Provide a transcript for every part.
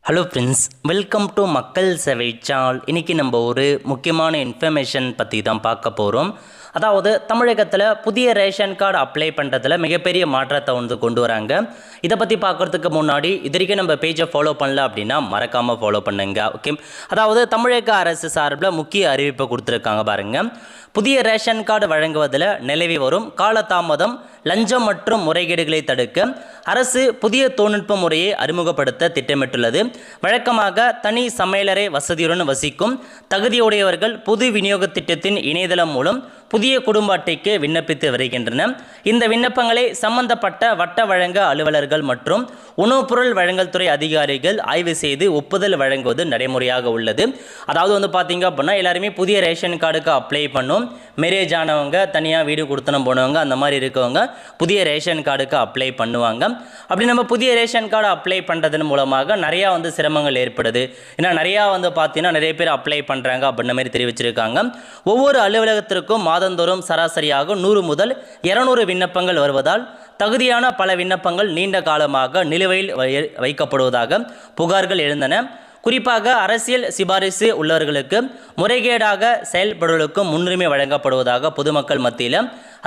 Hello friends, welcome to மக்கள் சேவை channel. இன்றைக்கி நம்ம ஒரு முக்கியமான இன்ஃபர்மேஷன் பற்றி தான் பார்க்க போகிறோம். அதாவது தமிழகத்தில் புதிய ரேஷன் கார்டு அப்ளை பண்ணுறதுல மிகப்பெரிய மாற்றத்தை கொண்டு வராங்க. இதை பற்றி பார்க்குறதுக்கு முன்னாடி இது வரைக்கும் நம்ம பேஜை ஃபாலோ பண்ணல அப்படின்னா மறக்காமல் ஃபாலோ பண்ணுங்க. ஓகே, அதாவது தமிழக அரசு சார்பில் முக்கிய அறிவிப்பை கொடுத்துருக்காங்க பாருங்கள். புதிய ரேஷன் கார்டு வழங்குவதில் நிலவி வரும் காலதாமதம், லஞ்சம் மற்றும் முறைகேடுகளை தடுக்க அரசு புதிய தொழில்நுட்ப முறையை அறிமுகப்படுத்த திட்டமிட்டுள்ளது. வழக்கமாக தனி சமையலறை வசதியுடன் வசிக்கும் தகுதியுடையவர்கள் பொது விநியோக திட்டத்தின் இணையதளம் மூலம் புதிய குடும்ப அட்டைக்கு விண்ணப்பித்து வருகின்றன. இந்த விண்ணப்பங்களை சம்பந்தப்பட்ட வட்ட வழங்க அலுவலர்கள் மற்றும் உணவுப் பொருள் வழங்கல் துறை அதிகாரிகள் ஆய்வு செய்து ஒப்புதல் வழங்குவது நடைமுறையாக உள்ளது. அதாவது பார்த்தீங்க அப்படின்னா எல்லாருமே புதிய ரேஷன் கார்டுக்கு அப்ளை பண்ணும். மேரேஜ் ஆனவங்க, தனியாக வீடு கொடுத்தனம் போனவங்க, அந்த மாதிரி இருக்கவங்க புதிய ரேஷன் கார்டுக்கு அப்ளை பண்ணுவாங்க. அப்படி நம்ம புதிய ரேஷன் கார்டு அப்ளை பண்ணுறதன் மூலமாக நிறையா சிரமங்கள் ஏற்படுது. ஏன்னா நிறையா பார்த்தீங்கன்னா நிறைய பேர் அப்ளை பண்ணுறாங்க அப்படின்ற மாதிரி தெரிவிச்சிருக்காங்க. ஒவ்வொரு அலுவலகத்திற்கும் மாதந்தோறும் சராசரியாக 100 முதல் 200 விண்ணப்பங்கள் வருவதால் தகுதியான பல விண்ணப்பங்கள் நீண்ட காலமாக நிலுவையில் வைக்கப்படுவதாக புகார்கள் எழுந்தன. குறிப்பாக அரசியல் சிபாரிசு உள்ளவர்களுக்கு முறைகேடாக செயல்படுவதற்கு முன்னுரிமை வழங்கப்படுவதாக பொதுமக்கள் மத்தியில்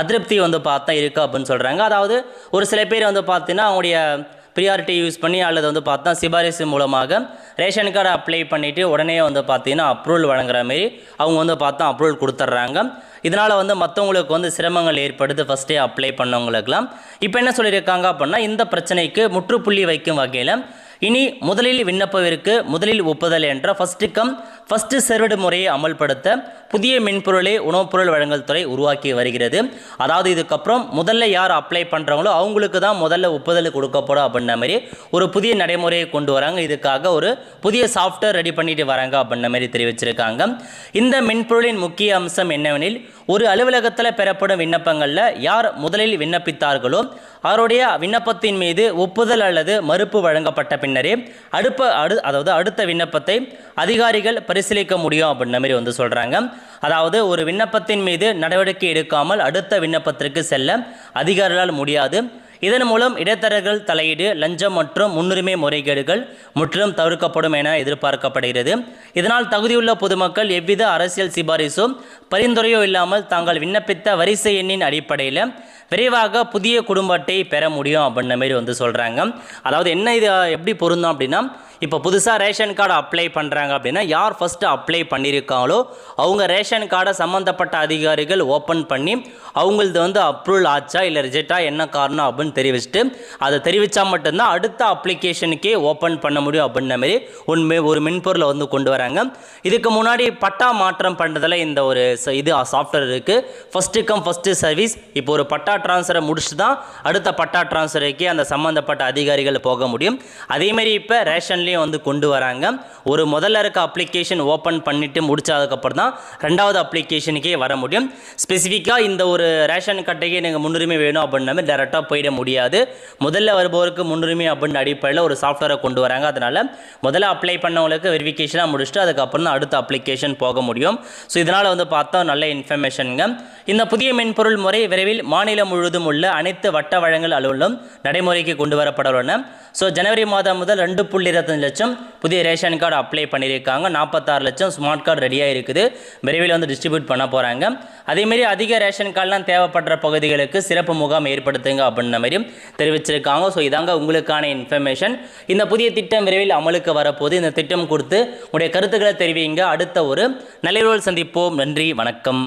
அதிருப்தி பார்த்தா இருக்குது அப்படின்னு சொல்கிறாங்க. அதாவது ஒரு சில பேர் பார்த்தீங்கன்னா அவங்களுடைய ப்ரியாரிட்டி யூஸ் பண்ணி அல்லது பார்த்தா சிபாரிசு மூலமாக ரேஷன் கார்டு அப்ளை பண்ணிவிட்டு உடனே பார்த்தீங்கன்னா அப்ரூவல் வழங்குற மாரி அவங்க பார்த்தா அப்ரூவல் கொடுத்துட்றாங்க. இதனால் மற்றவங்களுக்கு சிரமங்கள் ஏற்படுது ஃபஸ்ட்டே அப்ளை பண்ணவங்களுக்கெல்லாம். இப்போ என்ன சொல்லியிருக்காங்க அப்படின்னா, இந்த பிரச்சனைக்கு முற்றுப்புள்ளி வைக்கும் வகையில் இனி முதலில் விண்ணப்பவிற்கு முதலில் ஒப்புதல் என்ற ஃபஸ்ட்டு கம் ஃபஸ்ட்டு சர்வடு முறையை அமல்படுத்த புதிய மென்பொருளை உணவுப் பொருள் வழங்கல் துறை உருவாக்கி வருகிறது. அதாவது இதுக்கப்புறம் முதல்ல யார் அப்ளை பண்ணுறாங்களோ அவங்களுக்கு தான் முதல்ல ஒப்புதல் கொடுக்கப்படும் அப்படின்ற மாதிரி ஒரு புதிய நடைமுறையை கொண்டு வராங்க. இதுக்காக ஒரு புதிய சாஃப்ட்வேர் ரெடி பண்ணிட்டு வராங்க அப்படின்ற மாதிரி தெரிவிச்சிருக்காங்க. இந்த மென்பொருளின் முக்கிய அம்சம் என்னவெனில், ஒரு அலுவலகத்தில் பெறப்படும் விண்ணப்பங்களில் யார் முதலில் விண்ணப்பித்தார்களோ அவருடைய விண்ணப்பத்தின் மீது ஒப்புதல் அல்லது மறுப்பு வழங்கப்பட்ட பின்னரே அடுத்த விண்ணப்பத்தை அதிகாரிகள் பரிசீலிக்க முடியும் அப்படின்ற மாதிரி சொல்கிறாங்க. அதாவது ஒரு விண்ணப்பத்தின் மீது நடவடிக்கை எடுக்காமல் அடுத்த விண்ணப்பத்திற்கு செல்ல அதிகாரிகளால் முடியாது. இதன் மூலம் இடைத்தரகர்கள் தலையீடு, லஞ்சம் மற்றும் முன்னுரிமை முறைகேடுகள் முற்றிலும் தவிர்க்கப்படும் என எதிர்பார்க்கப்படுகிறது. இதனால் தகுதியுள்ள பொதுமக்கள் எவ்வித அரசியல் சிபாரிசோ பரிந்துரையோ இல்லாமல் தாங்கள் விண்ணப்பித்த வரிசை எண்ணின் அடிப்படையில் விரைவாக புதிய குடும்ப அட்டையை பெற முடியும் அப்படின்ற மாதிரி சொல்கிறாங்க. அதாவது என்ன இது எப்படி பொருந்தும் அப்படின்னா, இப்போ புதுசாக ரேஷன் கார்டு அப்ளை பண்ணுறாங்க அப்படின்னா யார் ஃபஸ்ட்டு அப்ளை பண்ணியிருக்காங்களோ அவங்க ரேஷன் கார்டை சம்மந்தப்பட்ட அதிகாரிகள் ஓப்பன் பண்ணி அவங்களது அப்ரூவல் ஆச்சா இல்லை ரிஜெக்டா என்ன காரணம் அப்படின்னு தெரிவிச்சுட்டு அதை தெரிவித்தா மட்டும்தான் அடுத்த அப்ளிகேஷனுக்கே ஓப்பன் பண்ண முடியும் அப்படின்ற மாதிரி ஒரு மென்பொருளை கொண்டு வராங்க. இதுக்கு முன்னாடி பட்டா மாற்றம் பண்ணுறதுல இந்த ஒரு சாஃப்ட்வேர் இருக்குது. First come first service. இப்போ ஒரு பட்டா ட்ரான்ஸ்ஃபரை முடிச்சுட்டு தான் அடுத்த பட்டா ட்ரான்ஸ்ஃபருக்கு அந்த சம்மந்தப்பட்ட அதிகாரிகள் போக முடியும். அதேமாரி இப்போ ரேஷன்லேயும் கொண்டு வராங்க. ஒரு முதல்ல இருக்க அப்ளிகேஷன் ஓப்பன் பண்ணிட்டு முடிச்சதுக்கப்புறம் தான் ரெண்டாவது அப்ளிகேஷனுக்கே வர முடியும். ஸ்பெசிஃபிக்காக இந்த ஒரு ரேஷன் கட்டைக்கு நீங்கள் முன்னுரிமை வேணும் அப்படின்னா டேரெக்டாக போயிட முடியாது. முதல்ல வருபவருக்கு முன்னுரிமை அப்படின்ற அடிப்படையில் ஒரு சாஃப்ட்வேரை கொண்டு வராங்க. அதனால் முதல்ல அப்ளை பண்ணவங்களுக்கு வெரிஃபிகேஷனாக முடிச்சுட்டு அதுக்கப்புறம் தான் அடுத்த அப்ளிகேஷன் போக முடியும். ஸோ இதனால் பார்த்தா நல்ல இன்ஃபர்மேஷனுங்க. இந்த புதிய மென்பொருள் முறை விரைவில் மாநிலம் முழுவதும் உள்ள அனைத்து வட்ட வழங்கல் அலுவலகம் நடைமுறைக்கு கொண்டு வரப்பட உள்ளன. ஸோ ஜனவரி மாதம் முதல் 2.25 லட்சம் புதிய ரேஷன் கார்டு அப்ளை பண்ணியிருக்காங்க. 46 லட்சம் ஸ்மார்ட் கார்டு ரெடியாக இருக்குது. விரைவில் டிஸ்ட்ரிபியூட் பண்ண போகிறாங்க. அதேமாரி அதிக ரேஷன் கார்டெலாம் தேவைப்படுற பகுதிகளுக்கு சிறப்பு முகாம் ஏற்படுத்துங்க அப்படின்ற மாதிரியும் தெரிவிச்சிருக்காங்க. ஸோ இதாங்க உங்களுக்கான இன்ஃபர்மேஷன். இந்த புதிய திட்டம் விரைவில் அமலுக்கு வரப்போது. இந்த திட்டம் கொடுத்து உங்களுடைய கருத்துக்களை தெரிவிங்க. அடுத்த ஒரு நல்ல சந்திப்போம். நன்றி, வணக்கம்.